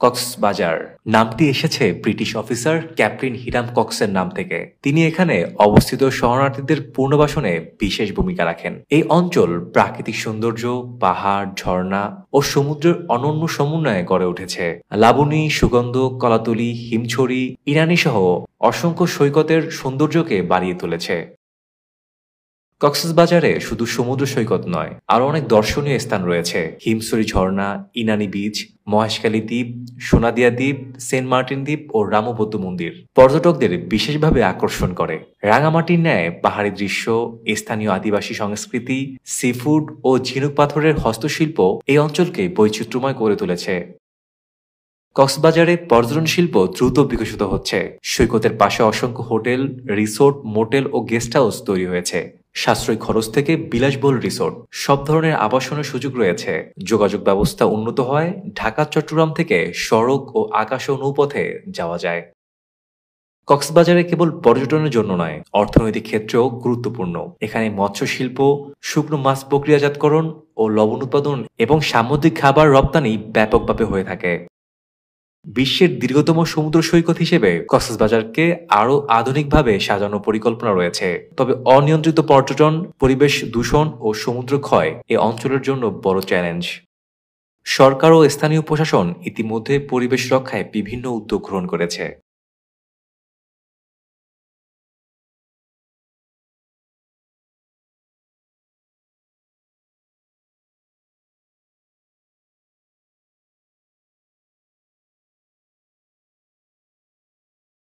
কক্সবাজার নামটি এসেছে British officer captain Hiram কক্সের নাম থেকে। তিনি এখানে অবস্থিত শরণার্থীদের পুনর্বাসনে বিশেষ ভূমিকা রাখেন। এই অঞ্চল প্রাকৃতিক সৌন্দর্য, পাহাড়, ঝর্ণা ও সমুদ্রের অনন্য সমন্বয়ে গড়ে উঠেছে। লাবণী, সুগন্ধ, কলাতলি, হিমছড়ি, ইরানি সহ অসংখ্য সৈকতের সৌন্দর্যকে বাড়িয়ে তুলেছে। কক্সবাজারে শুধু সমুদ্র সৈকত নয়, আরও অনেক দর্শনীয় স্থান রয়েছে। হিমছড়ি ঝর্ণা, ইনানি বিচ, মহেশখালী দ্বীপ, সোনাদিয়া দ্বীপ, সেন্ট মার্টিন দ্বীপ ও রামবৌদ্ধ মন্দির পর্যটকদের বিশেষভাবে আকর্ষণ করে। রাঙামাটির ন্যায় পাহাড়ি দৃশ্য, স্থানীয় আদিবাসী সংস্কৃতি, সিফুড ও ঝিনুক পাথরের হস্তশিল্প এই অঞ্চলকে বৈচিত্র্যময় করে তুলেছে। কক্সবাজারে পর্যটন শিল্প দ্রুত বিকশিত হচ্ছে। সৈকতের পাশে অসংখ্য হোটেল, রিসোর্ট, মোটেল ও গেস্ট হাউস তৈরি হয়েছে। সাশ্রয়ী খরচ থেকে বিলাসবহুল রিসোর্ট, সব ধরনের আবাসনের সুযোগ রয়েছে। যোগাযোগ ব্যবস্থা উন্নত হয়, ঢাকা চট্টগ্রাম থেকে সড়ক ও আকাশ ও নৌপথে যাওয়া যায়। কক্সবাজারে কেবল পর্যটনের জন্য নয়, অর্থনৈতিক ক্ষেত্রেও গুরুত্বপূর্ণ। এখানে মৎস্য শিল্প, শুকনো মাছ প্রক্রিয়াজাতকরণ ও লবণ উৎপাদন এবং সামুদ্রিক খাবার রপ্তানি ব্যাপকভাবে হয়ে থাকে। বিশ্বের দীর্ঘতম সমুদ্র সৈকত হিসেবে কক্সবাজারকে আরও আধুনিকভাবে সাজানোর পরিকল্পনা রয়েছে। তবে অনিয়ন্ত্রিত পর্যটন, পরিবেশ দূষণ ও সমুদ্র ক্ষয় এ অঞ্চলের জন্য বড় চ্যালেঞ্জ। সরকার ও স্থানীয় প্রশাসন ইতিমধ্যে পরিবেশ রক্ষায় বিভিন্ন উদ্যোগ গ্রহণ করেছে।